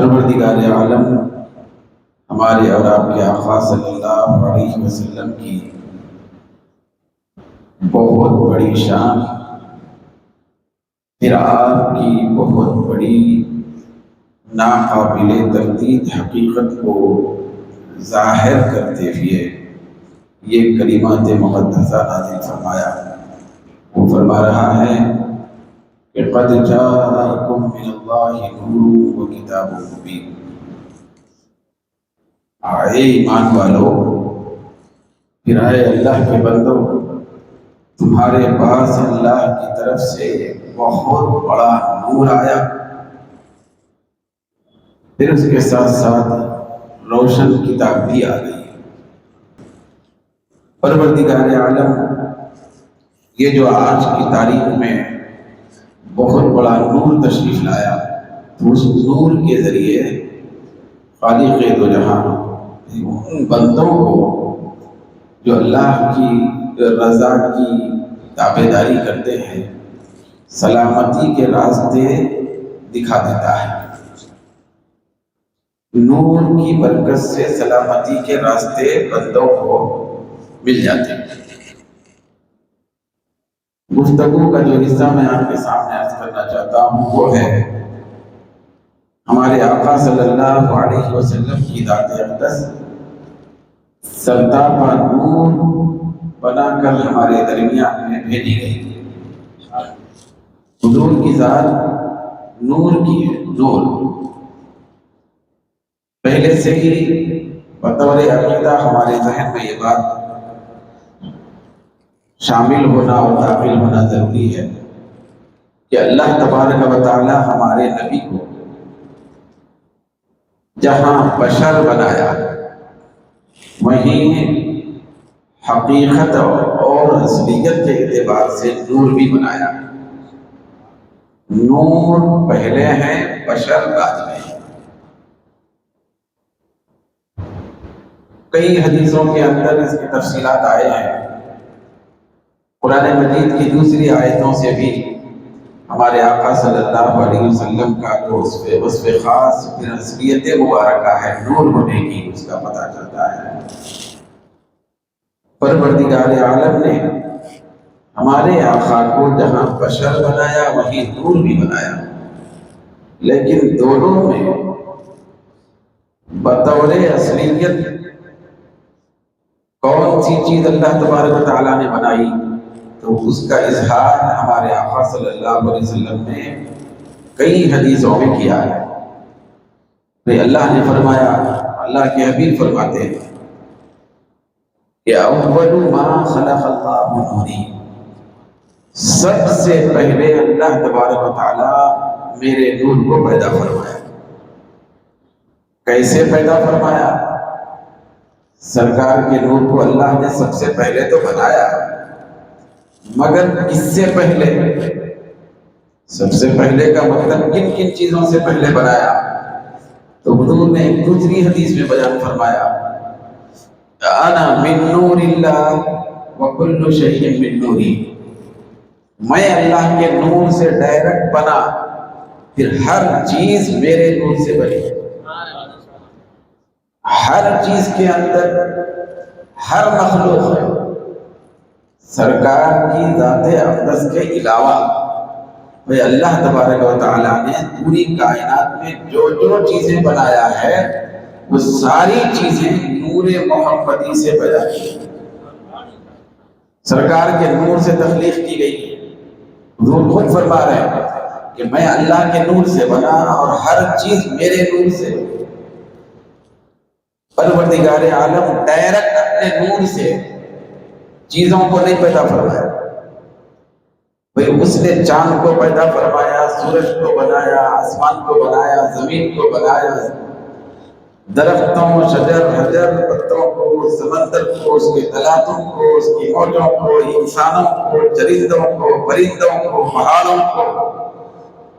پروردگار عالم ہمارے اور آپ کے آقا صلی اللہ علیہ وسلم کی بہت بڑی شان، پھر آپ کی بہت بڑی ناقابل تردید حقیقت کو ظاہر کرتے ہوئے یہ کلمات مقدسہ نازل فرمایا۔ وہ فرما رہا ہے کہ قد جاءکم من اللہ نور و کتاب مبین۔ اے ایمان والو، پھر اے اللہ کے بندو، تمہارے پاس اللہ کی طرف سے بہت بڑا نور آیا، پھر اس کے ساتھ ساتھ روشن کتاب بھی آ گئی۔ پروردگار عالم یہ جو آج کی تاریخ میں بہت بڑا نور تشریف لایا، تو اس نور کے ذریعے خالق دو جہاں ان بندوں کو جو اللہ کی رضا کی تابعداری کرتے ہیں سلامتی کے راستے دکھا دیتا ہے۔ نور کی برکت سے سلامتی کے راستے بندوں کو مل جاتے ہیں۔ گفتگو کا جو حصہ میں آپ کے سامنے عرض کرنا چاہتا ہوں وہ ہے ہمارے آقا صلی اللہ علیہ وسلم کی ذات اقدس سرتاپا نور بنا کر ہمارے درمیان میں بھیجی گئی۔ حضور کی ذات نور کی ہے، نور پہلے سے ہی بطور عقیدہ ہمارے ذہن میں یہ بات شامل ہونا اور داخل ہونا ضروری ہے کہ اللہ تبارک و تعالی ہمارے نبی کو جہاں بشر بنایا وہیں حقیقت اور اصلیت کے اعتبار سے نور بھی بنایا۔ نور پہلے ہے، بشر بعد میں۔ کئی حدیثوں کے اندر اس کی تفصیلات آئے ہیں۔ قرآن مجید کی دوسری آیتوں سے بھی ہمارے آقا صلی اللہ علیہ وسلم کا جو وصف خاص پھر اصلیت مبارکہ ہے نور ہونے کی، اس کا پتہ چلتا ہے۔ پروردگار عالم نے ہمارے آقا کو جہاں بشر بنایا وہیں نور بھی بنایا، لیکن دونوں میں بطور اصلیت کون سی چیز اللہ تبارک و تعالیٰ نے بنائی، تو اس کا اظہار ہمارے آقا صلی اللہ علیہ وسلم نے کئی حدیثوں میں کیا ہے۔ تو اللہ نے فرمایا، اللہ کے حبیب فرماتے ہیں کہ اول ما خلق اللہ نوری، سب سے پہلے اللہ تبارک و تعالیٰ میرے نور کو پیدا فرمایا۔ کیسے پیدا فرمایا؟ سرکار کے نور کو اللہ نے سب سے پہلے تو بنایا، مگر کس سے پہلے؟ سب سے پہلے کا مطلب کن کن چیزوں سے پہلے بنایا؟ تو حضور نے ایک دوسری حدیث میں بیان فرمایا، انا من نور اللہ وکل شیء من نوری، میں اللہ کے نور سے ڈائریکٹ بنا، پھر ہر چیز میرے نور سے بنی۔ ہر چیز کے اندر ہر مخلوق ہے سرکار کی ذات اقدس کے علاوہ وہ اللہ تبارک و تعالیٰ نے پوری کائنات میں جو جو چیزیں بنایا ہے وہ ساری چیزیں نور محمدی سے پیدا کی، سرکار کے نور سے تخلیق کی گئی ہے۔ حضور خود فرما رہے ہیں کہ میں اللہ کے نور سے بنا اور ہر چیز میرے نور سے۔ پروردگار عالم ڈائریکٹ اپنے نور سے چیزوں کو نہیں پیدا فرمایا، بھئی اس نے چاند کو پیدا فرمایا، سورج کو بنایا، آسمان کو بنایا، زمین کو بنایا، درختوں، شجر، حجر، پتوں کو، سمندر کو، اس کے تلاتوں کو، اس کی موجوں کو، انسانوں کو، چرندوں کو، پرندوں کو، پہاڑوں کو،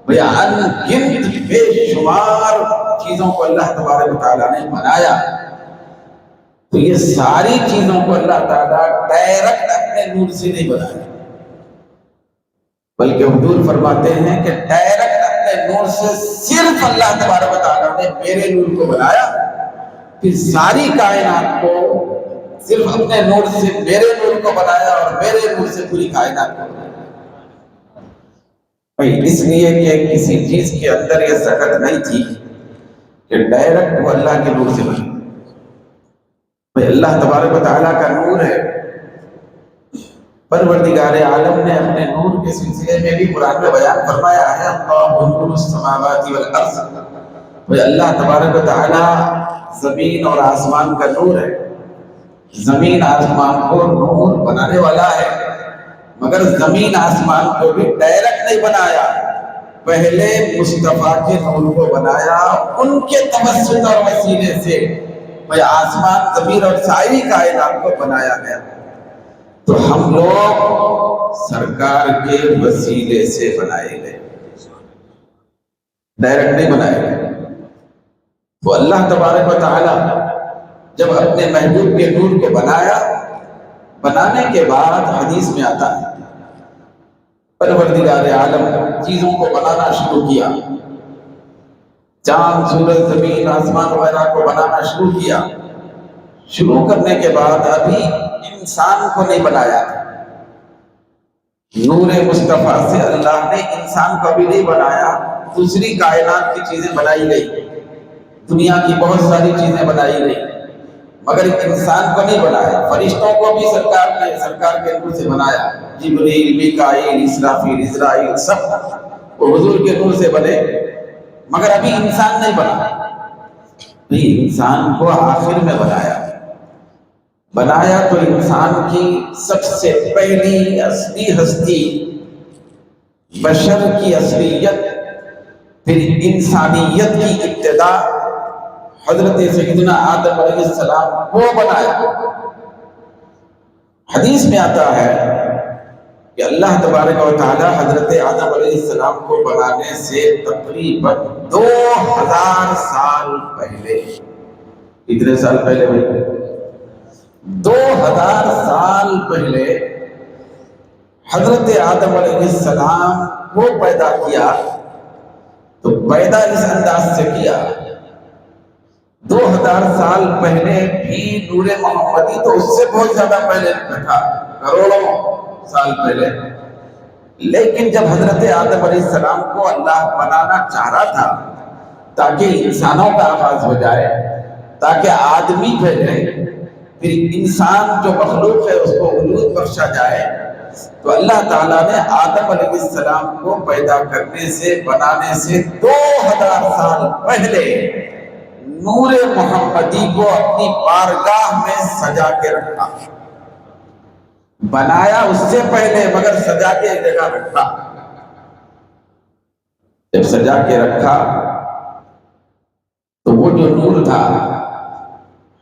بھئی ان گنت بے شمار چیزوں کو اللہ تبارک و تعالیٰ نے بنایا۔ تو یہ ساری چیزوں کو اللہ تعالیٰ ڈائریکٹ اپنے نور سے نہیں بنایا، بلکہ حضور فرماتے ہیں کہ ڈائریکٹ اپنے نور سے صرف اللہ تبارک و تعالیٰ نے میرے نور کو بنایا، پھر ساری کائنات کو صرف اپنے نور سے میرے نور کو بنایا اور میرے نور سے پوری کائنات کو بنایا۔ اس لیے کہ کسی چیز کے اندر یہ سکت نہیں تھی کہ ڈائریکٹ وہ اللہ کے نور سے بنے۔ اللہ تبارک و تعالیٰ کا نور ہے۔ پروردگار عالم نے اپنے نور کے سلسلے میں بھی قرآن میں بیان فرمایا ہے، اللہ نور السماوات والارض۔ اللہ تبارک و تعالیٰ زمین اور آسمان کا نور ہے۔ زمین آسمان کو نور بنانے والا ہے، مگر زمین آسمان کو بھی ڈائریکٹ نہیں بنایا، پہلے مصطفیٰ کے نور کو بنایا، ان کے توسط اور وسیلے سے آسمان، زمین اور ساری کائنات کو بنایا گیا۔ تو ہم لوگ سرکار کے وسیلے سے بنائے گئے، ڈائریکٹ نہیں بنائے گئے۔ تو اللہ تبارک و تعالی جب اپنے محبوب کے نور کو بنایا، بنانے کے بعد حدیث میں آتا ہے پروردگار عالم چیزوں کو بنانا شروع کیا، چاند، سورج، زمین، آسمان وغیرہ کو بنانا شروع کیا۔ شروع کرنے کے بعد ابھی انسان کو نہیں بنایا، نور مصطفیٰ سے اللہ نے انسان کو بھی نہیں بنایا۔ دوسری کائنات کی چیزیں بنائی گئی، دنیا کی بہت ساری چیزیں بنائی گئی، مگر انسان کو نہیں بنایا۔ فرشتوں کو بھی سرکار کے نور سے بنایا، جبریل، میکائیل، اسرافیل، عزرائیل، سب وہ حضور کے نور سے بنے، مگر ابھی انسان نہیں بنا۔ نہیں، انسان کو آخر میں بنایا تو انسان کی سب سے پہلی اصلی ہستی، بشر کی اصلیت، پھر انسانیت کی ابتدا حضرت سیدنا آدم علیہ السلام کو بنایا۔ حدیث میں آتا ہے کہ اللہ تبارک و تعالی حضرت آدم علیہ السلام کو بنانے سے تقریباً 2000 سال پہلے، کتنے سال پہلے بھائی؟ 2000 سال پہلے حضرت آدم علیہ السلام کو پیدا کیا۔ تو پیدا اس انداز سے کیا، 2000 سال پہلے بھی نور محمدی تو اس سے بہت زیادہ پہلے تھا، کروڑوں سال پہلے، لیکن جب حضرت آدم علیہ السلام کو اللہ بنانا چاہ رہا تھا تاکہ انسانوں کا آغاز ہو جائے، تاکہ آدمی پھیلے، پھر انسان جو مخلوق ہے اس کو وجود بخشا جائے، تو اللہ تعالیٰ نے آدم علیہ السلام کو پیدا کرنے سے، بنانے سے 2000 سال پہلے نور محمدی کو اپنی بارگاہ میں سجا کے رکھا۔ بنایا اس سے پہلے، مگر سجا کے ایک جگہ رکھا۔ جب سجا کے رکھا تو وہ جو نور تھا،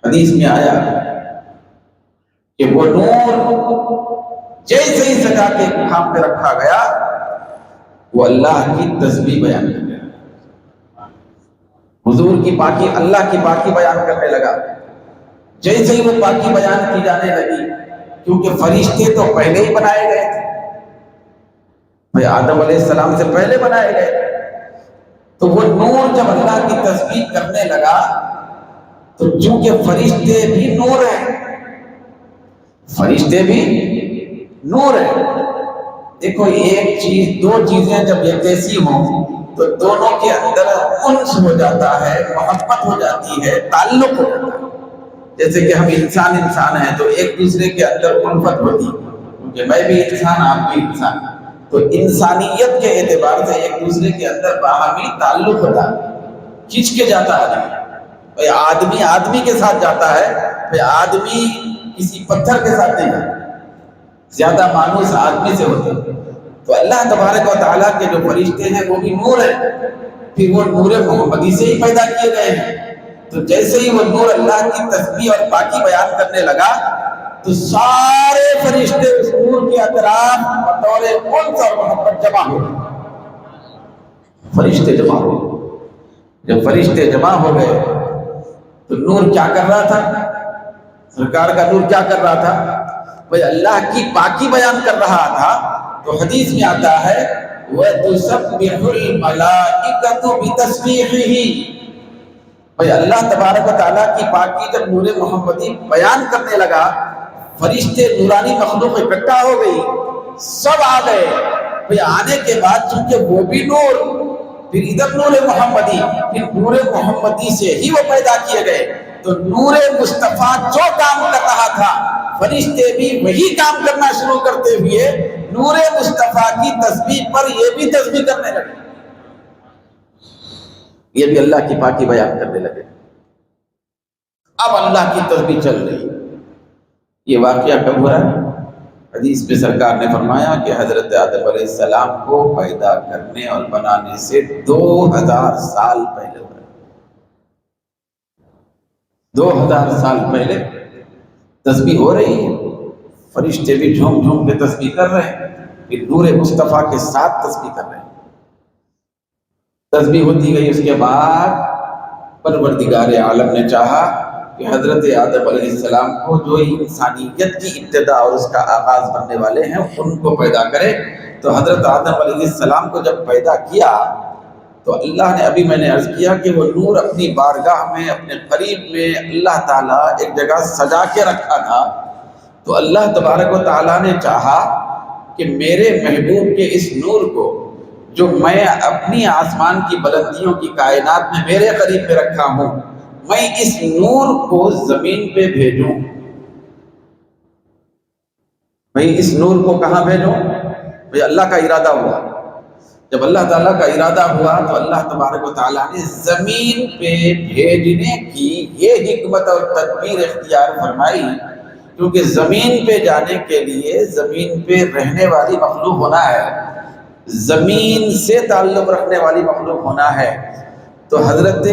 حدیث میں آیا کہ وہ نور جیسے ہی سجا کے خام پہ رکھا گیا، وہ اللہ کی تسبیح بیان کر گیا، حضور کی پاکی، اللہ کی پاکی بیان کرنے لگا۔ جیسے ہی وہ پاکی بیان کی جانے لگی، کیونکہ فرشتے تو پہلے ہی بنائے گئے تھے، آدم علیہ السلام سے پہلے بنائے گئے تھے، تو وہ نور جب اللہ کی تسبیح کرنے لگا تو چونکہ فرشتے بھی نور ہیں، فرشتے بھی نور ہے۔ دیکھو، ایک چیز، دو چیزیں جب ایسی ہوں تو دونوں کے اندر انس ہو جاتا ہے، محبت ہو جاتی ہے، تعلق ہو جاتا ہے۔ جیسے کہ ہم انسان ہیں تو ایک دوسرے کے اندر الفت ہوتی ہے، کیونکہ میں بھی انسان، آپ بھی انسان، تو انسانیت کے اعتبار سے ایک دوسرے کے اندر باہمی تعلق ہوتا ہے، کھینچ کے جاتا ہے۔ آدمی آدمی کے ساتھ جاتا ہے، آدمی کسی پتھر کے ساتھ نہیں جاتا، زیادہ مانوس آدمی سے ہوتا ہے۔ تو اللہ تبارک و تعالیٰ کے جو فرشتے ہیں وہ بھی نور ہیں، پھر وہ نور محمدی سے ہی پیدا کیے گئے ہیں۔ تو جیسے ہی وہ نور اللہ کی تسبیح اور پاکی بیان کرنے لگا تو سارے فرشتے اس نور کے اطراف بطور انس اور محبت جمع ہو گئے، فرشتے جمع ہو گئے۔ جب فرشتے جمع ہو گئے تو نور کیا کر رہا تھا؟ سرکار کا نور کیا کر رہا تھا؟ بھئی اللہ کی پاکی بیان کر رہا تھا۔ تو حدیث میں آتا ہے وَتُسَبِّحُ الْمَلَائِكَةُ بِتَسْبِيحِهِ۔ بھئی اللہ تبارک و تعالیٰ کی پاکی جب نور محمدی بیان کرنے لگا، فرشتے نورانی مخلوق اکٹھا ہو گئی، سب آ گئے۔ بھئی آنے کے بعد چونکہ وہ بھی نور، پھر ادھر نور محمدی، پھر نور محمدی سے ہی وہ پیدا کیے گئے، تو نور مصطفیٰ جو کام کر رہا تھا فرشتے بھی وہی کام کرنا شروع کرتے ہوئے نور مصطفیٰ کی تسبیح پر یہ بھی تسبیح کرنے لگے، یہ بھی اللہ کی پاکی بیان کرنے لگے۔ اب اللہ کی تسبیح چل رہی۔ یہ واقعہ کب ہوا ہے؟ حدیث میں سرکار نے فرمایا کہ حضرت آدم علیہ السلام کو پیدا کرنے اور بنانے سے 2000 سال پہلے ہوا۔ 2000 سال پہلے تسبیح ہو رہی ہے، فرشتے بھی جھوم جھوم کے تسبیح کر رہے ہیں، پھر نور مصطفیٰ کے ساتھ تسبیح کر رہے ہیں۔ تسبیح ہوتی گئی، اس کے بعد پروردگار عالم نے چاہا کہ حضرت آدم علیہ السلام کو جو انسانیت کی ابتدا اور اس کا آغاز بننے والے ہیں ان کو پیدا کرے۔ تو حضرت آدم علیہ السلام کو جب پیدا کیا تو اللہ نے، ابھی میں نے عرض کیا کہ وہ نور اپنی بارگاہ میں اپنے قریب میں اللہ تعالیٰ ایک جگہ سجا کے رکھا تھا، تو اللہ تبارک و تعالیٰ نے چاہا کہ میرے محبوب کے اس نور کو جو میں اپنی آسمان کی بلندیوں کی کائنات میں میرے قریب میں رکھا ہوں، میں اس نور کو زمین پہ بھیجوں۔ میں اس نور کو کہاں بھیجوں؟ بھئی اللہ کا ارادہ ہوا۔ جب اللہ تعالیٰ کا ارادہ ہوا تو اللہ تبارک و تعالیٰ نے زمین پہ بھیجنے کی یہ حکمت اور تدبیر اختیار فرمائی، کیونکہ زمین پہ جانے کے لیے زمین پہ رہنے والی مخلوق ہونا ہے، زمین سے تعلق رکھنے والی مخلوق ہونا ہے۔ تو حضرت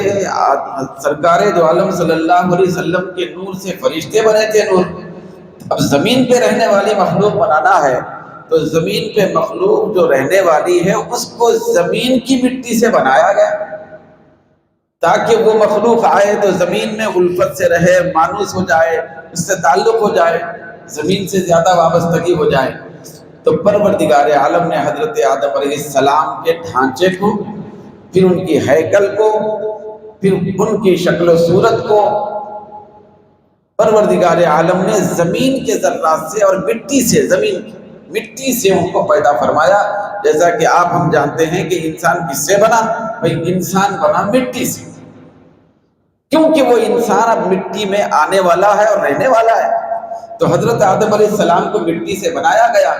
سرکار دو عالم صلی اللہ علیہ وسلم کے نور سے فرشتے بنے تھے نور، اب زمین پہ رہنے والی مخلوق بنانا ہے، تو زمین پہ مخلوق جو رہنے والی ہے اس کو زمین کی مٹی سے بنایا گیا تاکہ وہ مخلوق آئے تو زمین میں الفت سے رہے، مانوس ہو جائے، اس سے تعلق ہو جائے، زمین سے زیادہ وابستگی ہو جائے۔ تو پروردگار عالم نے حضرت آدم علیہ السلام کے ڈھانچے کو، پھر ان کی ہیکل کو، پھر ان کی شکل و صورت کو پروردگار عالم نے زمین کے ذرات سے اور مٹی سے، زمین کی مٹی سے ان کو پیدا فرمایا۔ جیسا کہ آپ ہم جانتے ہیں کہ انسان کس سے بنا؟ بھئی انسان بنا مٹی سے، کیونکہ وہ انسان اب مٹی میں آنے والا ہے اور رہنے والا ہے۔ تو حضرت آدم علیہ السلام کو مٹی سے بنایا گیا۔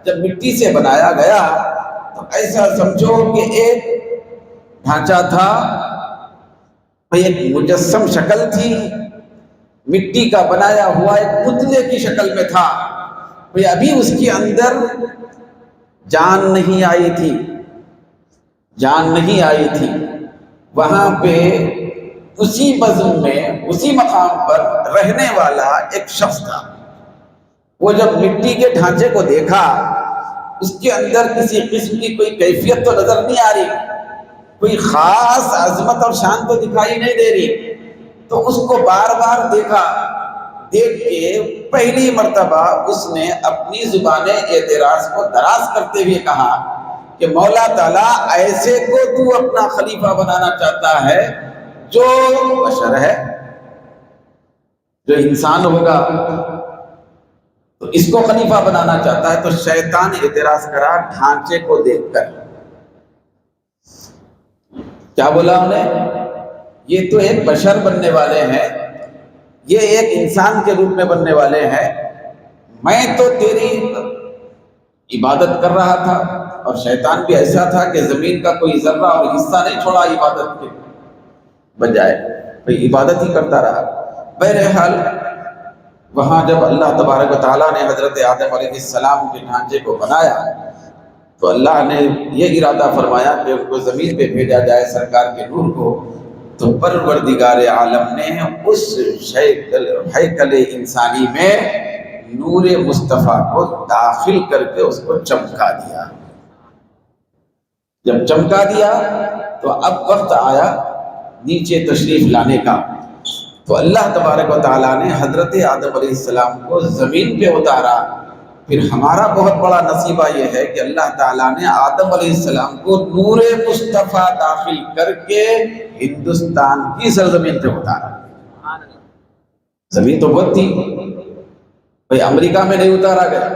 جب مٹی سے بنایا گیا تو ایسا سمجھو کہ ایک ڈھانچہ تھا، ایک مجسم شکل تھی، مٹی کا بنایا ہوا ایک پتلے کی شکل میں تھا، ابھی اس کے اندر جان نہیں آئی تھی، جان نہیں آئی تھی۔ وہاں پہ اسی بزم میں، اسی مقام پر رہنے والا ایک شخص تھا۔ وہ جب مٹی کے ڈھانچے کو دیکھا، اس کے اندر کسی قسم کی کوئی کیفیت تو نظر نہیں آ رہی، کوئی خاص عظمت اور شان تو دکھائی نہیں دے رہی، تو اس کو بار بار دیکھا۔ دیکھ کے پہلی مرتبہ اس نے اپنی زبان اعتراض کو دراز کرتے ہوئے کہا کہ مولا تعالیٰ، ایسے کو تو اپنا خلیفہ بنانا چاہتا ہے جو بشر ہے، جو انسان ہوگا، تو اس کو خلیفہ بنانا چاہتا ہے۔ تو شیطان اعتراض کرا ڈھانچے کو دیکھ کر، کیا بولا انہیں؟ یہ تو ایک بشر بننے والے ہیں، یہ ایک انسان کے روپ میں بننے والے ہیں، میں تو تیری عبادت کر رہا تھا، اور شیطان بھی ایسا تھا کہ زمین کا کوئی ذرہ اور حصہ نہیں چھوڑا عبادت کے بجائے، بھئی عبادت ہی کرتا رہا۔ بہرحال وہاں جب اللہ تبارک و تعالیٰ نے حضرت آدم علیہ السلام کے ڈھانچے کو بنایا تو اللہ نے یہ ارادہ فرمایا کہ ان کو زمین پہ بھیجا جائے سرکار کے نور کو۔ تو پروردگار عالم نے اس ہیکل انسانی میں نور مصطفیٰ کو داخل کر کے اس کو چمکا دیا۔ جب چمکا دیا تو اب وقت آیا نیچے تشریف لانے کا۔ تو اللہ تبارک و تعالیٰ نے حضرت آدم علیہ السلام کو زمین پہ اتارا پھر ہمارا بہت بڑا نصیبہ یہ ہے کہ اللہ تعالیٰ نے آدم علیہ السلام کو نور مصطفیٰ داخل کر کے ہندوستان کی سرزمین پہ اتارا. زمین تو بہت تھی بھئی، امریکہ میں نہیں اتارا گیا،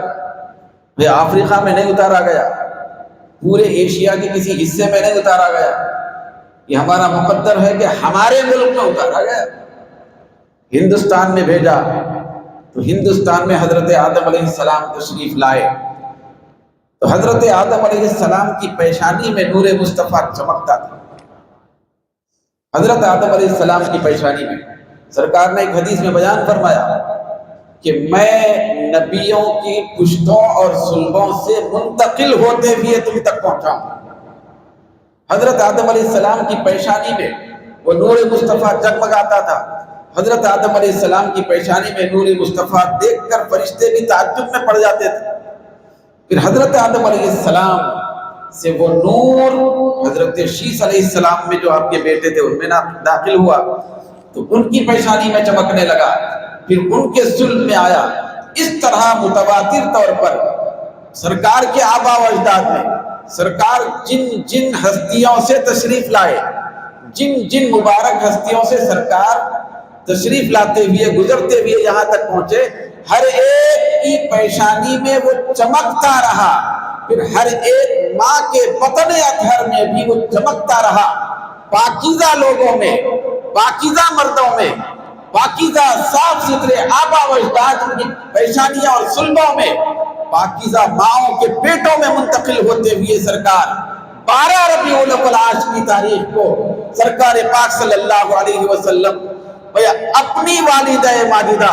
بھئی افریقہ میں نہیں اتارا گیا، پورے ایشیا کے کسی حصے میں نہیں اتارا گیا. یہ ہمارا مقدر ہے کہ ہمارے ملک میں اتارا گیا، ہندوستان میں بھیجا. تو ہندوستان میں حضرت آدم علیہ السلام تشریف لائے تو حضرت آدم علیہ السلام کی پیشانی میں نور مصطفیٰ چمکتا تھا. حضرت آدم علیہ السلام کی پیشانی میں سرکار نے ایک حدیث میں بیان فرمایا کہ میں نبیوں کی پشتوں اور صلبوں سے منتقل ہوتے ہوئے تم تک پہنچاؤں. حضرت آدم علیہ السلام کی پیشانی میں وہ نور مصطفیٰ جگمگاتا تھا. حضرت آدم علیہ السلام کی پیشانی میں نور مصطفیٰ دیکھ کر فرشتے بھی تعجب میں پڑ جاتے تھے. پھر حضرت آدم علیہ السلام سے وہ نور حضرت شیس علیہ السلام میں جو آپ کے بیٹے تھے ان میں داخل ہوا تو ان کی پیشانی میں چمکنے لگا، پھر ان کے صلب میں آیا. اس طرح متواتر طور پر سرکار کے آبا و اجداد میں سرکار جن جن ہستیوں سے تشریف لائے، جن جن مبارک ہستیوں سے سرکار تشریف لاتے ہوئے گزرتے ہوئے یہاں تک پہنچے، ہر ایک کی پیشانی میں وہ چمکتا رہا. پھر ہر ایک ماں کے بطن اطہر میں بھی وہ چمکتا رہا. پاکیزہ لوگوں میں، پاکیزہ مردوں میں، پاکیزہ صاف ستھرے آبا و اجداد کی پیشانیاں اور صلبوں میں، پاکیزہ ماؤں کے پیٹوں میں منتقل ہوتے ہوئے سرکار 12 ربیع الاول کی تاریخ کو سرکار پاک صلی اللہ علیہ وسلم اپنی والدہ ماجدہ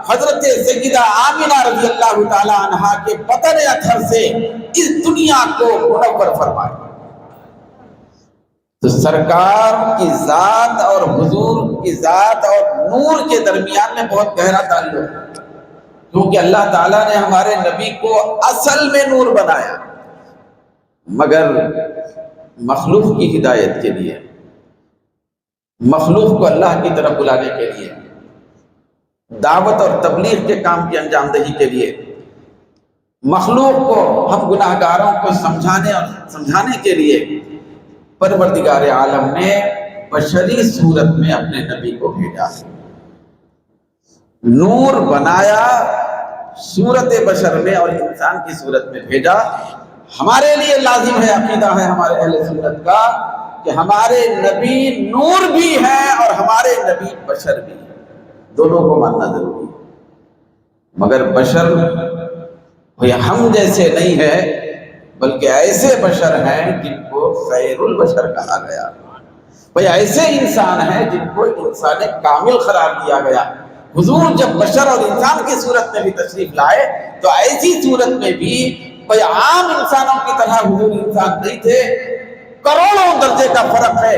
حضرت سیدہ آمنہ رضی اللہ تعالی عنہا کے بطن اطہر سے اس دنیا کو منور فرمائے. تو سرکار کی ذات اور حضور کی ذات اور نور کے درمیان میں بہت گہرا تعلق ہے، کیونکہ اللہ تعالیٰ نے ہمارے نبی کو اصل میں نور بنایا، مگر مخلوق کی ہدایت کے لیے، مخلوق کو اللہ کی طرف بلانے کے لیے، دعوت اور تبلیغ کے کام کی انجام دہی کے لیے، مخلوق کو، ہم گناہ گاروں کو سمجھانے کے لیے پروردگار عالم نے بشری صورت میں اپنے نبی کو بھیجا. نور بنایا، صورت بشر میں اور انسان کی صورت میں بھیجا. ہمارے لیے لازم ہے، عقیدہ ہے ہمارے اہل سنت کا کہ ہمارے نبی نور بھی ہیں اور ہمارے نبی بشر بھی ہیں. دونوں کو ماننا ضروری ہے، مگر بشر کوئی ہم جیسے نہیں ہے، بلکہ ایسے بشر ہیں جن کو خیر البشر کہا گیا. بھئی ایسے انسان ہیں جن کو انسان کامل قرار دیا گیا. حضور جب بشر اور انسان کی صورت میں بھی تشریف لائے تو ایسی صورت میں بھی بھئی عام انسانوں کی طرح حضور انسان نہیں تھے، کروڑوں درجے کا فرق ہے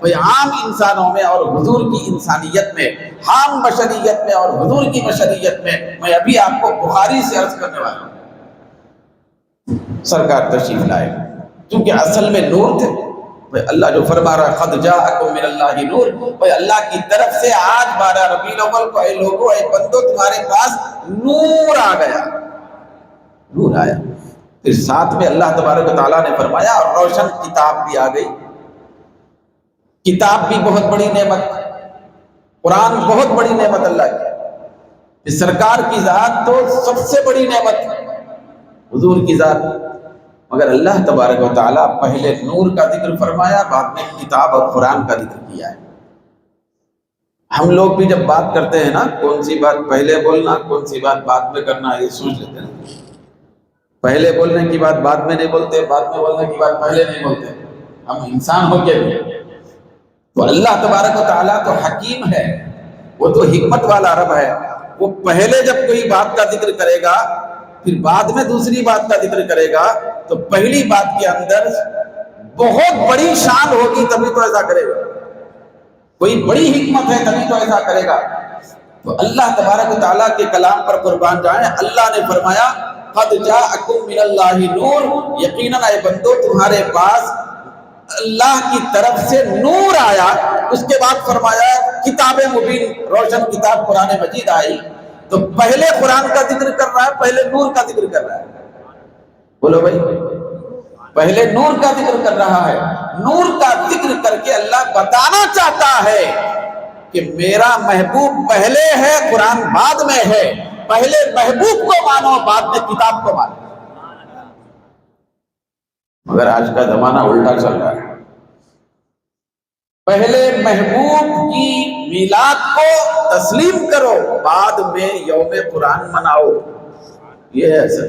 بھئی عام انسانوں میں اور حضور کی انسانیت میں، عام بشریت میں اور حضور کی بشریت میں. میں ابھی آپ کو بخاری سے عرض کرنے والا ہوں. سرکار تشریف لائے کیونکہ اصل میں نور تھے. اللہ جو فرما رہا ہے قد جاءکم من اللہ نور، اللہ کی طرف سے آج 12 ربیع الاول کو اے لوگو، اے بندو، تمہارے پاس نور آ گیا، نور آیا. پھر ساتھ میں اللہ تبارک و تعالیٰ نے فرمایا اور روشن کتاب بھی آ گئی. کتاب بھی بہت بڑی نعمت، قرآن بہت بڑی نعمت اللہ کی. سرکار کی ذات تو سب سے بڑی نعمت، حضور کی ذات. مگر اللہ تبارک و تعالیٰ پہلے نور کا ذکر فرمایا، بعد میں کتاب اور قرآن کا ذکر کیا ہے. ہم لوگ بھی جب بات کرتے ہیں نا، کون سی بات پہلے بولنا، کون سی بات بعد میں کرنا، یہ سوچ لیتے ہیں. پہلے بولنے کی بات بعد میں نہیں بولتے، بعد میں بولنے کی بات پہلے نہیں بولتے. ہم انسان ہو کے بھی تو اللہ تبارک و تعالیٰ تو حکیم ہے، وہ تو حکمت والا رب ہے. وہ پہلے جب کوئی بات کا ذکر کرے گا پھر بعد میں دوسری بات کا ذکر کرے گا تو پہلی بات کے اندر بہت بڑی شان ہوگی تبھی تو ایسا کرے گا، کوئی بڑی حکمت ہے تبھی تو ایسا کرے گا. تو اللہ تبارک و تعالیٰ کے کلام پر قربان جائیں. اللہ نے فرمایا قد جاءکم من اللہ نور، یقیناً اے بندو تمہارے پاس اللہ کی طرف سے نور آیا. اس کے بعد فرمایا کتاب مبین، روشن کتاب قرآن مجید آئی. تو پہلے قرآن کا ذکر کر رہا ہے، پہلے نور کا ذکر کر رہا ہے. بولو بھائی، پہلے نور کا ذکر کر رہا ہے. نور کا ذکر کر کے اللہ بتانا چاہتا ہے کہ میرا محبوب پہلے ہے، قرآن بعد میں ہے. پہلے محبوب کو مانو، بعد میں کتاب کو مانو. مگر آج کا زمانہ الٹا چل رہا ہے. پہلے محبوب کی میلاد کو تسلیم کرو، بعد میں یوم قرآن مناؤ. یہ ہے اصل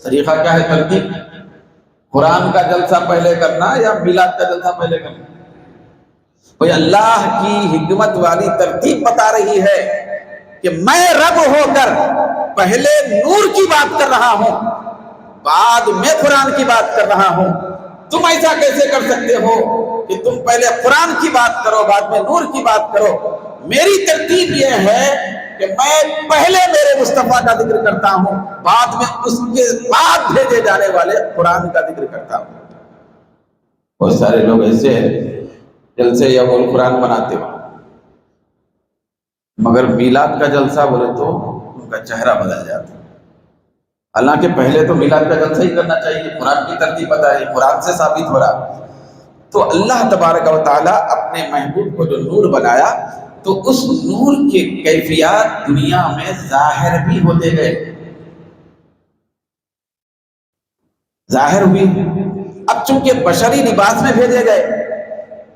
طریقہ. کیا ہے ترتیب؟ قرآن کا جلسہ پہلے کرنا یا میلاد کا جلسہ پہلے کرنا؟ کوئی اللہ کی حکمت والی ترتیب بتا رہی ہے کہ میں رب ہو کر پہلے نور کی بات کر رہا ہوں، بعد میں قرآن کی بات کر رہا ہوں. تم ایسا کیسے کر سکتے ہو کہ تم پہلے قرآن کی بات کرو بعد میں نور کی بات کرو؟ میری ترتیب یہ ہے کہ میں پہلے میرے مصطفیٰ کا ذکر کرتا ہوں، بعد میں اس کے بعد بھیجے جانے والے قرآن کا ذکر کرتا ہوں. بہت سارے لوگ ایسے جلسے یا قرآن بناتے ہو، مگر میلاد کا جلسہ بولے تو ان کا چہرہ بدل جاتا ہے. حالانکہ پہلے تو میلاد کا جلسہ ہی کرنا چاہیے. قرآن کی ترتیب بتائی، قرآن سے ثابت ہو رہا. تو اللہ تبارک و تعالیٰ اپنے محبوب کو جو نور بنایا تو اس نور کے کیفیات دنیا میں ظاہر بھی ہوتے گئے، ظاہر ہوئی. اب چونکہ بشری لباس میں بھیجے گئے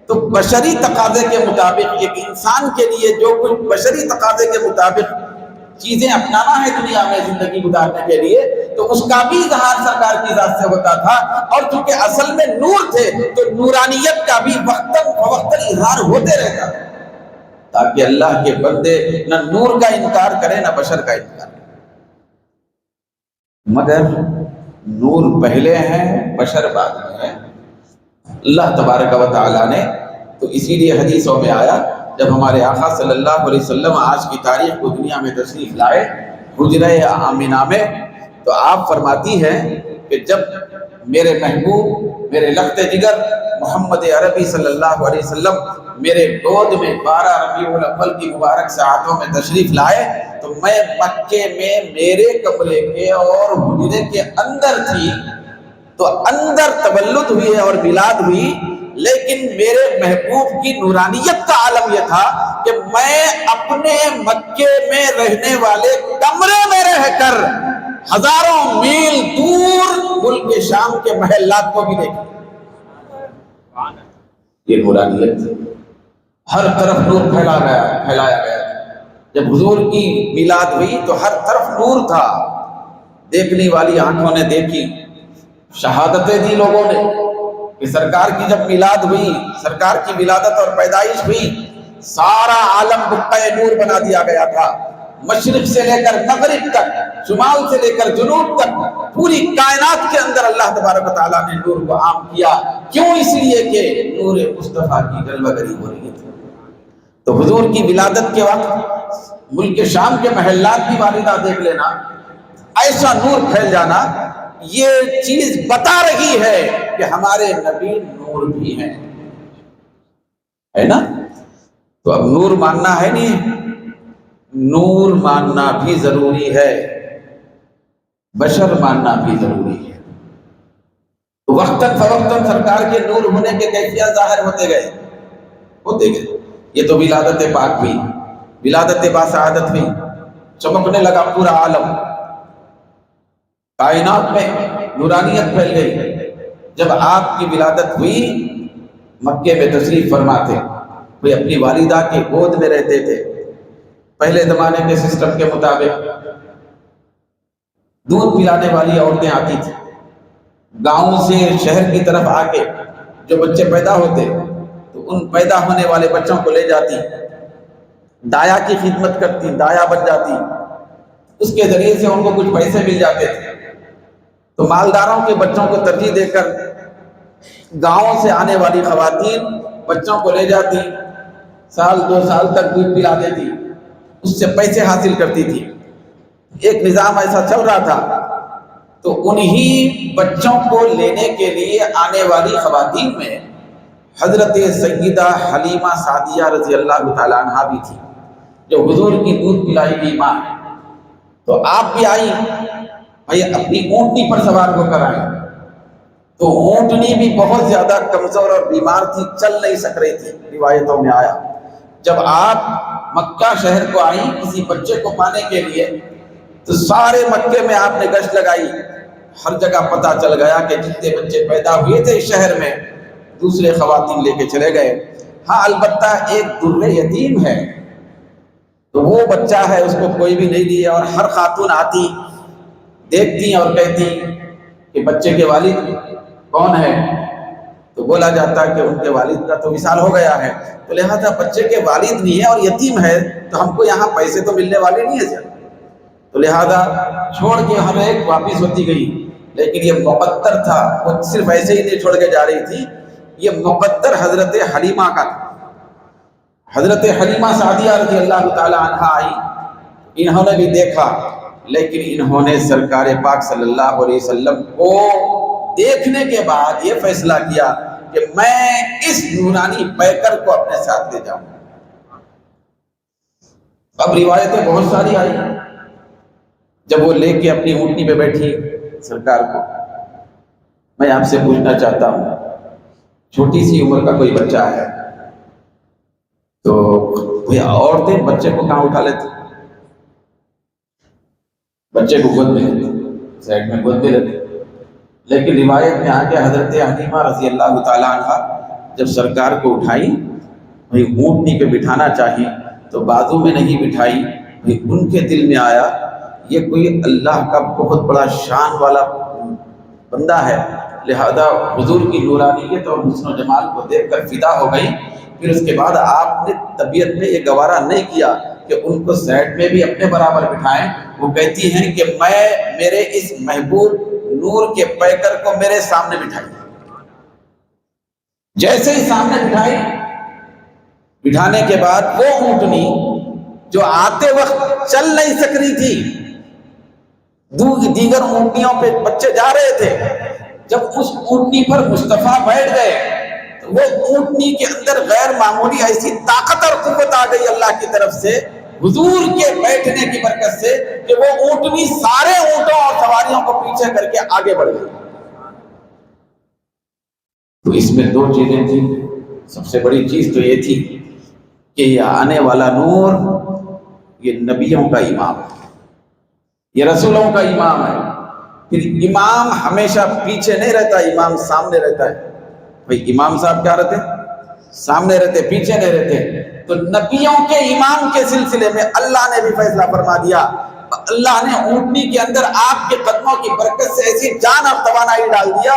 تو بشری تقاضے کے مطابق ایک انسان کے لیے جو کچھ بشری تقاضے کے مطابق چیزیں اپنانا ہے دنیا میں زندگی گزارنے کے لیے، تو اس کا بھی اظہار سرکار کی ذات سے ہوتا تھا. اور چونکہ اصل میں نور تھے تو نورانیت کا بھی وقتاً فوقتاً اظہار ہوتے رہتا تھا، تاکہ اللہ کے بندے نہ نور کا انکار کریں نہ بشر کا انکار کریں. مگر نور پہلے ہیں، بشر بعد میں ہے. اللہ تبارک و تعالیٰ نے تو اسی لیے حدیثوں میں آیا، جب ہمارے آقا صلی اللہ علیہ وسلم آج کی تاریخ کو دنیا میں تشریف لائے حجرہ آمنہ میں، تو آپ فرماتی ہیں کہ جب میرے محبوب، میرے لخت جگر محمد عربی صلی اللہ علیہ وسلم میرے گود میں 12 ربیع الاول کی مبارک ساعتوں میں تشریف لائے تو میں مکے میں میرے کمرے کے اور حجرے کے اندر تھی. تو اندر تولد ہوئی اور میلاد ہوئی، لیکن میرے محبوب کی نورانیت کا عالم یہ تھا کہ میں اپنے مکے میں رہنے والے کمرے میں رہ کر ہزاروں میل دور ملک شام کے محلات کو بھی دیکھا. یہ نورانیت ہر طرف نور پھیلایا گیا. جب حضور کی میلاد ہوئی تو ہر طرف نور تھا. دیکھنے والی آنکھوں نے دیکھی، شہادتیں دی لوگوں نے کہ سرکار کی جب میلاد ہوئی، سرکار کی ولادت اور پیدائش ہوئی، سارا عالم بقعہ نور بنا دیا گیا تھا. مشرق سے لے کر مغرب تک، شمال سے لے کر جنوب تک، پوری کائنات کے اندر اللہ تبارک و تعالیٰ نے نور کو عام کیا. کیوں؟ اس لیے کہ نور مصطفیٰ کی جلوہ گری ہو رہی تھی. تو حضور کی ولادت کے وقت ملک شام کے محلات کی والدہ دیکھ لینا، ایسا نور پھیل جانا، یہ چیز بتا رہی ہے کہ ہمارے نبی نور بھی ہیں، ہے نا؟ تو اب نور ماننا ہے نہیں، نور ماننا بھی ضروری ہے، بشر ماننا بھی ضروری ہے. تو وقتاً فوقتاً سرکار کے نور ہونے کے کیفیت ظاہر ہوتے گئے. یہ تو ولادت پاک ہوئی، ولادت باسعادت ہوئی، چمکنے لگا پورا عالم، کائنات میں نورانیت پھیل گئی. جب آپ کی ولادت ہوئی مکے میں تشریف فرما تھے، کوئی اپنی والدہ کے گود میں رہتے تھے. پہلے زمانے کے سسٹم کے مطابق دودھ پلانے والی عورتیں آتی تھیں، گاؤں سے شہر کی طرف آ کے جو بچے پیدا ہوتے تو ان پیدا ہونے والے بچوں کو لے جاتی، دایا کی خدمت کرتی، دایا بن جاتی. اس کے ذریعے سے ان کو کچھ پیسے مل جاتے تھے. تو مالداروں کے بچوں کو ترجیح دے کر گاؤں سے آنے والی خواتین بچوں کو لے جاتی، سال 2 سال تک دودھ پلا دیتی، اس سے پیسے حاصل کرتی تھی. ایک نظام ایسا چل رہا تھا. تو انہی بچوں کو لینے کے لیے آنے والی خواتین میں حضرت سیدہ حلیمہ سعدیہ رضی اللہ تعالیٰ عنہا بھی تھی، جو حضور کی دودھ پلائی ہوئی ماں ہے. تو آپ بھی آئی بھائی اپنی اونٹنی پر سوار ہو کر آئی، تو اونٹنی بھی بہت زیادہ کمزور اور بیمار تھی، چل نہیں سک رہی تھی، روایتوں میں آیا۔ جب آپ مکہ شہر کو آئی کسی بچے کو پانے کے لیے، تو سارے مکے میں آپ نے گشت لگائی، ہر جگہ پتہ چل گیا کہ جتنے بچے پیدا ہوئے تھے اس شہر میں دوسرے خواتین لے کے چلے گئے۔ ہاں البتہ ایک در یتیم ہے، تو وہ بچہ ہے، اس کو کوئی بھی نہیں دیا، اور ہر خاتون آتی دیکھتی اور کہتی کہ بچے کے والد کون ہے، تو بولا جاتا کہ ان کے والد کا تو وصال ہو گیا ہے، تو لہذا بچے کے والد نہیں ہے اور یتیم ہے، تو ہم کو یہاں پیسے تو ملنے والے نہیں ہیں، تو لہذا چھوڑ کے ہمیں ایک واپس ہوتی گئی۔ لیکن یہ مقدر تھا، وہ صرف ایسے ہی نہیں چھوڑ کے جا رہی تھی، یہ مقدر حضرت حلیمہ کا تھا۔ حضرت حلیمہ سعدیہ رضی اللہ تعالی عنہا آئی، انہوں نے بھی دیکھا، لیکن انہوں نے سرکار پاک صلی اللہ علیہ وسلم کو دیکھنے کے بعد یہ فیصلہ کیا کہ میں اس نورانی پیکر کو اپنے ساتھ لے جاؤں۔ اب روایتیں بہت ساری آئی، جب وہ لے کے اپنی اونٹنی پہ بیٹھی سرکار کو، میں آپ سے پوچھنا چاہتا ہوں، چھوٹی سی عمر کا کوئی بچہ ہے تو عورتیں بچے کو کہاں اٹھا لیتی؟ بچے کو گود میں لیتے، سائڈ میں گود میں لیتے، لیکن روایت میں آ کے حضرت حلیمہ رضی اللہ تعالی عنہ جب سرکار کو اٹھائی، بھئی اونٹنی پہ بٹھانا چاہیے تو بازو میں نہیں بٹھائی، بھئی ان کے دل میں آیا یہ کوئی اللہ کا بہت بڑا شان والا بندہ ہے، لہذا حضور کی نورانیت اور حسن و جمال کو دیکھ کر فدا ہو گئی۔ پھر اس کے بعد آپ نے طبیعت میں یہ گوارا نہیں کیا کہ ان کو سائڈ میں بھی اپنے برابر بٹھائیں، وہ کہتی ہیں کہ میں میرے اس محبوب نور کے پیکر کو میرے سامنے بٹھائی، جیسے ہی سامنے بٹھائی، بٹھانے کے بعد وہ اونٹنی جو آتے وقت چل نہیں سک رہی تھی، دیگر اونٹنیوں پہ بچے جا رہے تھے، جب اس اونٹنی پر مصطفیٰ بیٹھ گئے تو وہ اونٹنی کے اندر غیر معمولی ایسی طاقت اور قوت آ گئی اللہ کی طرف سے، حضور کے بیٹھنے کی برکت سے، کہ وہ اونٹنی سارے اونٹوں اور سواریوں کو پیچھے کر کے آگے بڑھ گئی۔ تو اس میں دو چیزیں تھیں، سب سے بڑی چیز تو یہ تھی کہ یہ آنے والا نور یہ نبیوں کا امام ہے، یہ رسولوں کا امام ہے۔ پھر امام ہمیشہ پیچھے نہیں رہتا، امام سامنے رہتا ہے۔ بھئی امام صاحب کیا رہتے؟ سامنے رہتے، پیچھے نہیں رہتے۔ تو نبیوں کے امام کے سلسلے میں اللہ نے بھی فیصلہ فرما دیا، اللہ نے اونٹنی کے اندر آپ کے قدموں کی برکت سے ایسی جان اور توانائی ڈال دیا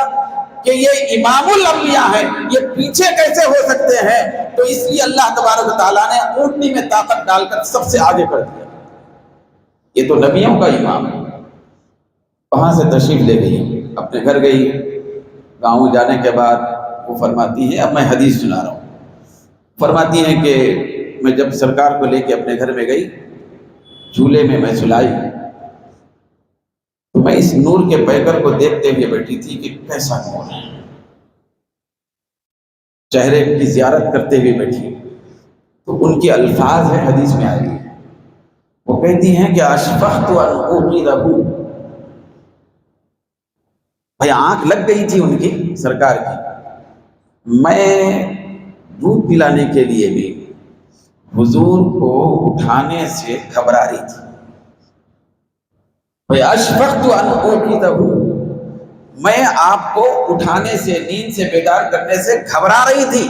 کہ یہ امام الانبیاء ہیں، یہ پیچھے کیسے ہو سکتے ہیں؟ تو اس لیے اللہ تبارک و تعالیٰ نے اونٹنی میں طاقت ڈال کر سب سے آگے کر دیا۔ یہ تو نبیوں کا امام ہے۔ وہاں سے تشریف لے گئی، اپنے گھر گئی، گاؤں جانے کے بعد وہ فرماتی ہے، اب میں حدیث سنا رہا ہوں، فرماتی ہیں کہ میں جب سرکار کو لے کے اپنے گھر میں گئی، جھولے میں سلائی، تو میں اس نور کے پیکر کو دیکھتے ہوئے بیٹھی تھی کہ کیسا نور ہے، چہرے کی زیارت کرتے ہوئے بیٹھی، تو ان کے الفاظ ہیں حدیث میں آئے ہیں، وہ کہتی ہیں کہ اشفقت ان اوقظہ، بھئی آنکھ لگ گئی تھی ان کی سرکار کی، میں دودھ پلانے کے لیے بھی حضور کو اٹھانے سے گھبرا رہی تھی۔ بھئی اشفقت ان اوقظہ، میں آپ کو اٹھانے سے، نیند سے بیدار کرنے سے گھبرا رہی تھی۔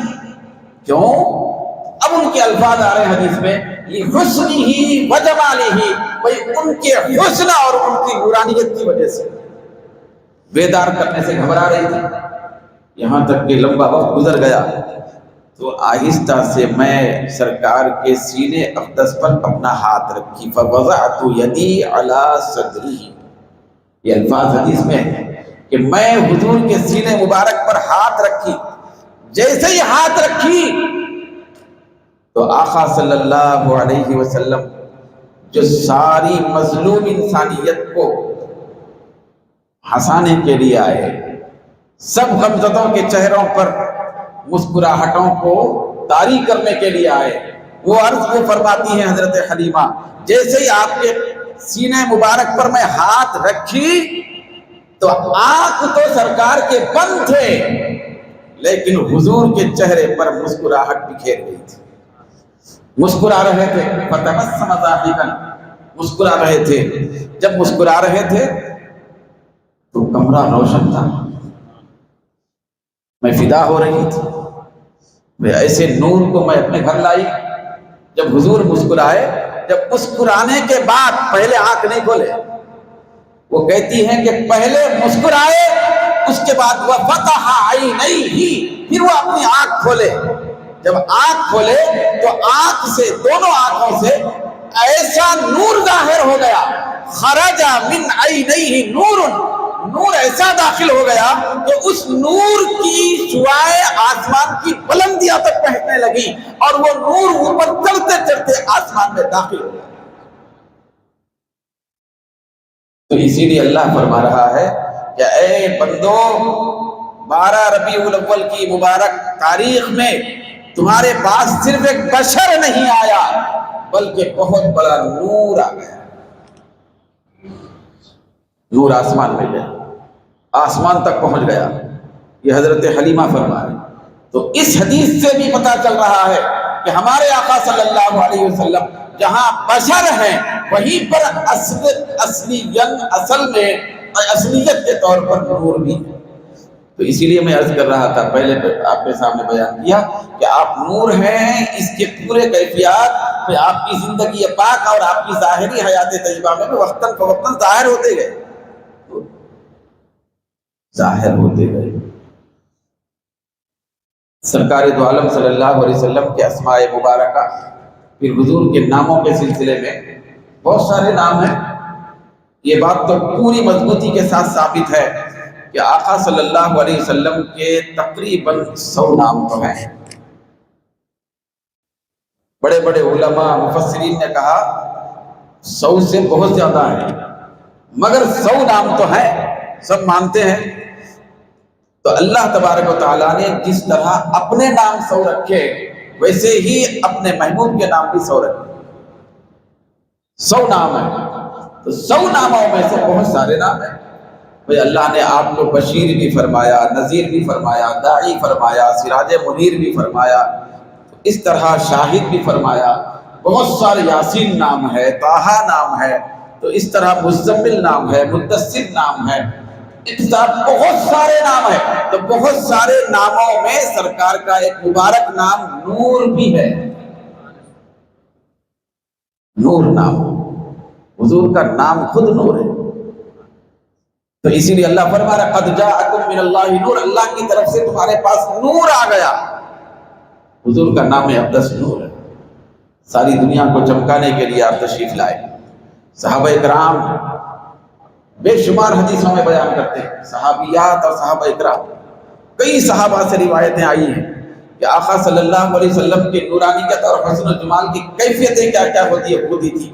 کیوں؟ اب ان کے الفاظ آ رہے ہیں حدیث میں، لِحُسْنِهِ وَجَمَالِهِ، بھئی ان کے حسن اور ان کی نورانیت کی وجہ سے بیدار کرنے سے گھبرا رہی تھی۔ یہاں تک کہ لمبا وقت گزر گیا تو آہستہ سے میں سرکار کے سینے اقدس پر اپنا ہاتھ رکھی، فَوَضَعْتُ يَدِي عَلَى صَدْرِهِ، یہ الفاظ حدیث میں ہے کہ میں حضور کے سینے مبارک پر ہاتھ رکھی، جیسے ہی ہاتھ رکھی تو آقا صلی اللہ علیہ وسلم جو ساری مظلوم انسانیت کو ہنسانے کے لیے آئے، سب غمزدوں کے چہروں پر مسکراہٹوں کو طاری کرنے کے لیے آئے، وہ عرض کو فرماتی ہیں حضرت حلیمہ، جیسے ہی آپ کے سینے مبارک پر میں ہاتھ رکھی تو آنکھ تو سرکار کے بند تھے، لیکن حضور کے چہرے پر مسکراہٹ بکھیر گئی تھی، مسکرا رہے تھے، فتبسم ضاحکا، مسکرا رہے تھے۔ جب مسکرا رہے تھے تو کمرہ روشن تھا، میں فدا ہو رہی تھی، ایسے نور کو میں اپنے گھر لائی۔ جب حضور مسکرائے، جب مسکرانے کے بعد پہلے آنکھ نہیں کھولے، وہ کہتی ہیں کہ پہلے مسکرائے، اس کے بعد وہ فتح عینیہ، پھر وہ اپنی آنکھ کھولے۔ جب آنکھ کھولے تو آنکھ سے، دونوں آنکھوں سے ایسا نور ظاہر ہو گیا، خرج من عینیہ نور، نور ایسا داخل ہو گیا کہ اس نور کی شعاعیں آسمان کی بلندیاں تک پہنچنے لگی، اور وہ نور اوپر چڑھتے چڑھتے آسمان میں داخل ہو گیا۔ تو اسی لیے اللہ فرما رہا ہے کہ اے بندو، 12 ربیع الاول کی مبارک تاریخ میں تمہارے پاس صرف ایک بشر نہیں آیا، بلکہ بہت بڑا نور آ گیا۔ نور آسمان میں گیا، آسمان تک پہنچ گیا، یہ حضرت حلیمہ فرما رہے۔ تو اس حدیث سے بھی پتہ چل رہا ہے کہ ہمارے آقا صلی اللہ علیہ وسلم جہاں بشر ہیں، وہیں پر اصل میں اصلیت کے طور پر نور بھی ہے۔ تو اسی لیے میں عرض کر رہا تھا، پہلے آپ کے سامنے بیان کیا کہ آپ نور ہیں، اس کے پورے کیفیات پہ آپ کی زندگی پاک اور آپ کی ظاہری حیات طیبہ میں وقتاً فوقتاً ظاہر ہوتے گئے، ظاہر ہوتے گئے۔ سرکار دو عالم صلی اللہ علیہ وسلم کے اسماء مبارکہ، پھر حضور کے ناموں کے سلسلے میں بہت سارے نام ہیں۔ یہ بات تو پوری مضبوطی کے ساتھ ثابت ہے کہ آقا صلی اللہ علیہ وسلم کے تقریباً 100 نام تو ہیں۔ بڑے بڑے علماء مفسرین نے کہا 100 سے بہت زیادہ ہیں، مگر 100 نام تو ہیں، سب مانتے ہیں۔ تو اللہ تبارک و تعالیٰ نے جس طرح اپنے نام 100 رکھے، ویسے ہی اپنے محبوب کے نام بھی 100 رکھے، 100 نام ہیں۔ تو 100 ناموں میں سے بہت سارے نام ہیں۔ بھئی اللہ نے آپ کو بشیر بھی فرمایا، نذیر بھی فرمایا، داعی فرمایا، سراج منیر بھی فرمایا، اس طرح شاہد بھی فرمایا، بہت سارے یاسین نام ہے، طٰہٰ نام ہے، تو اس طرح مزمل نام ہے، مدثر نام ہے، اس طرح بہت سارے نام ہیں۔ تو بہت سارے ناموں میں سرکار کا ایک مبارک نام نور بھی ہے، نور نام، حضور کا نام خود نور ہے۔ تو اسی لیے اللہ فرما رہا قد جاءکم من اللہ نور، اللہ کی طرف سے تمہارے پاس نور آ گیا۔ حضور کا نام اقدس نور ہے، ساری دنیا کو چمکانے کے لیے آپ تشریف لائے۔ صحابہ اکرام بے شمار حدیثوں میں بیان کرتے ہیں، صحابیات اور صحابہ اکرام، کئی صحابہ سے روایتیں آئی ہیں کہ آقا صلی اللہ علیہ وسلم کے نورانیت اور حسن و جمال کی کیفیتیں کیا کیا ہوتی تھی۔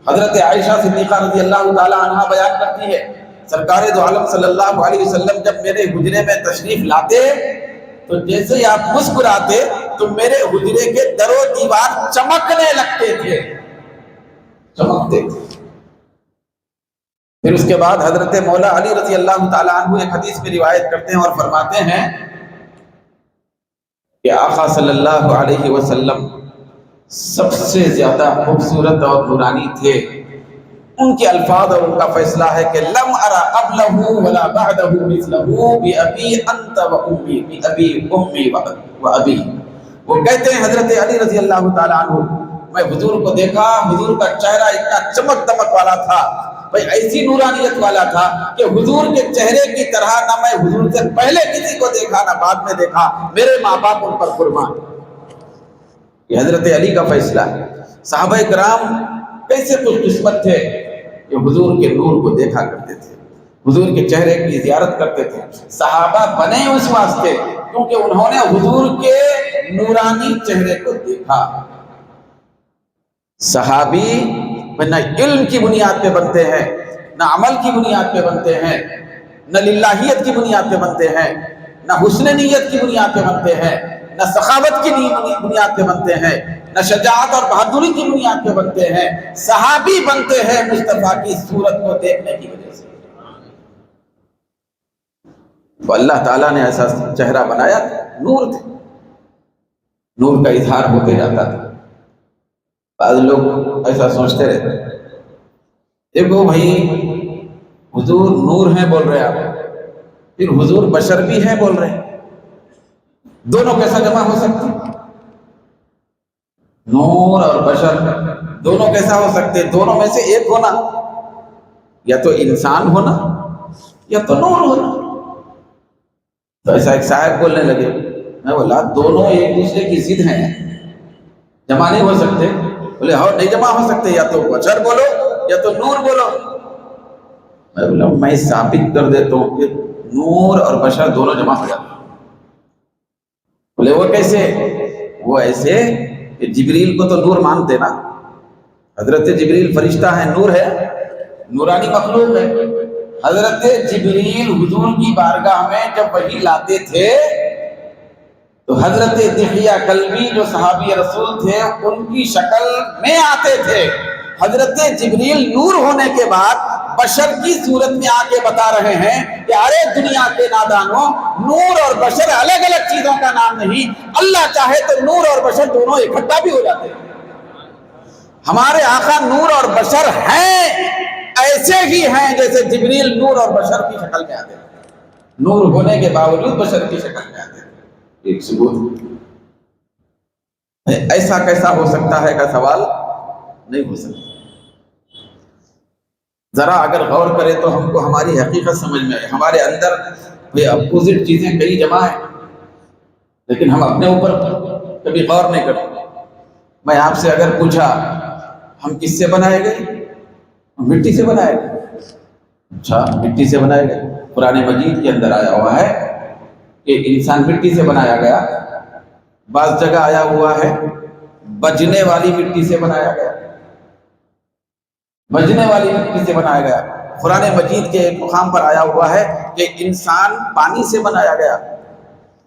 حضرت عائشہ صدیقہ رضی اللہ تعالی عنہا بیان کرتی ہے، سرکار دو عالم صلی اللہ علیہ وسلم جب میرے حجرے میں تشریف لاتے تو جیسے ہی آپ مسکراتے تو میرے حجرے کے در و دیوار چمکنے لگتے تھے، چمکتے تھے۔ پھر اس کے بعد حضرت مولا علی رضی اللہ تعالیٰ عنہ ایک حدیث میں روایت کرتے ہیں اور فرماتے ہیں کہ آقا صلی اللہ علیہ وسلم سب سے زیادہ خوبصورت اور نورانی تھے۔ ان کے الفاظ اور ان کا فیصلہ ہے کہ لم ارى قبله ولا بعده مثله بأبي انت وأمي، بأبي أمي وأبي۔ وہ کہتے ہیں حضرت علی رضی اللہ تعالیٰ عنہ، میں حضور کو دیکھا، حضور کا چہرہ اتنا چمک دمک والا تھا، بھئی ایسی نورانیت والا تھا کہ حضور کے چہرے کی طرح نہ میں حضور سے پہلے کسی کو دیکھا نہ بعد میں دیکھا، میرے ماں باپ ان پر قربان۔ یہ حضرت علی کا فیصلہ ہے۔ صحابہ کرام کیسے خوش قسمت تھے کہ حضور کے نور کو دیکھا کرتے تھے، حضور کے چہرے کی زیارت کرتے تھے۔ صحابہ بنے اس واسطے کیونکہ انہوں نے حضور کے نورانی چہرے کو دیکھا۔ صحابی نہ علم کی بنیاد پہ بنتے ہیں، نہ عمل کی بنیاد پہ بنتے ہیں، نہ للہیت کی بنیاد پہ بنتے ہیں، نہ حسن نیت کی بنیاد پہ بنتے ہیں، نہ سخاوت کی بنیاد پہ بنتے ہیں، نہ شجاعت اور بہادری کی بنیاد پہ بنتے ہیں، صحابی بنتے ہیں مصطفیٰ کی صورت کو دیکھنے کی وجہ سے۔ تو اللہ تعالیٰ نے ایسا چہرہ بنایا، نور تھے، نور کا اظہار ہوتے جاتا تھا۔ بعض لوگ ایسا سوچتے رہتے ہیں، دیکھو بھائی حضور نور ہیں بول رہے آپ، پھر حضور بشر بھی ہیں بول رہے ہیں، دونوں کیسا جمع ہو سکتے؟ نور اور بشر دونوں کیسا ہو سکتے؟ دونوں میں سے ایک ہونا، یا تو انسان ہونا یا تو نور ہونا۔ تو ایسا ایک صاحب بولنے لگے، میں بولا دونوں ایک دوسرے کی ضد ہیں، جمع نہیں ہو سکتے۔ بولے ہاں نہیں جمع ہو سکتے، یا تو بشر بولو یا تو نور بولو۔ میں بولا میں ثابت کر دیتا ہوں کہ نور اور بشر دونوں جمع ہو جاتے ہیں۔ بولے وہ کیسے؟ وہ ایسے کہ جبریل کو تو نور مانتے نا، حضرت جبریل فرشتہ ہے، نور ہے، نورانی مخلوق ہے۔ حضرت جبریل حضور کی بارگاہ میں جب وحی لاتے تھے تو حضرت دحیہ کلبی جو صحابی رسول تھے ان کی شکل میں آتے تھے۔ حضرت جبریل نور ہونے کے بعد بشر کی صورت میں آ کے بتا رہے ہیں کہ ارے دنیا کے نادانوں، نور اور بشر الگ الگ چیزوں کا نام نہیں، اللہ چاہے تو نور اور بشر دونوں اکٹھا بھی ہو جاتے ہیں۔ ہمارے آقا نور اور بشر ہیں، ایسے ہی ہیں جیسے جبریل نور اور بشر کی شکل میں آتے ہیں، نور ہونے کے باوجود بشر کی شکل میں آتے ہیں۔ ایک ثبوت ایسا کیسا ہو سکتا ہے کا سوال نہیں ہو سکتا۔ ذرا اگر غور کرے تو ہم کو ہماری حقیقت سمجھ میں آئے، ہمارے اندر اپوزٹ چیزیں کئی جمع ہیں، لیکن ہم اپنے اوپر کبھی غور نہیں کرتے۔ میں آپ سے اگر پوچھا ہم کس سے بنائے گئے؟ مٹی سے بنائے گئے۔ اچھا مٹی سے بنائے گئے، قرآن مجید کے اندر آیا ہوا ہے کہ انسان مٹی سے بنایا گیا، بعض جگہ آیا ہوا ہے بجنے والی مٹی سے بنایا گیا، بجنے والی مٹی سے بنایا گیا۔ قرآن مجید کے ایک مقام پر آیا ہوا ہے کہ انسان پانی سے بنایا گیا،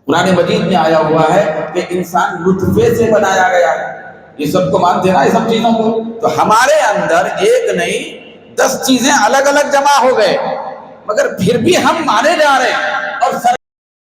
قرآن مجید میں آیا ہوا ہے کہ انسان نطفے سے بنایا گیا۔ یہ سب کو مانتے نا، یہ سب چیزوں کو؟ تو ہمارے اندر ایک نہیں 10 چیزیں الگ الگ جمع ہو گئے، مگر پھر بھی ہم مانے جا رہے ہیں اور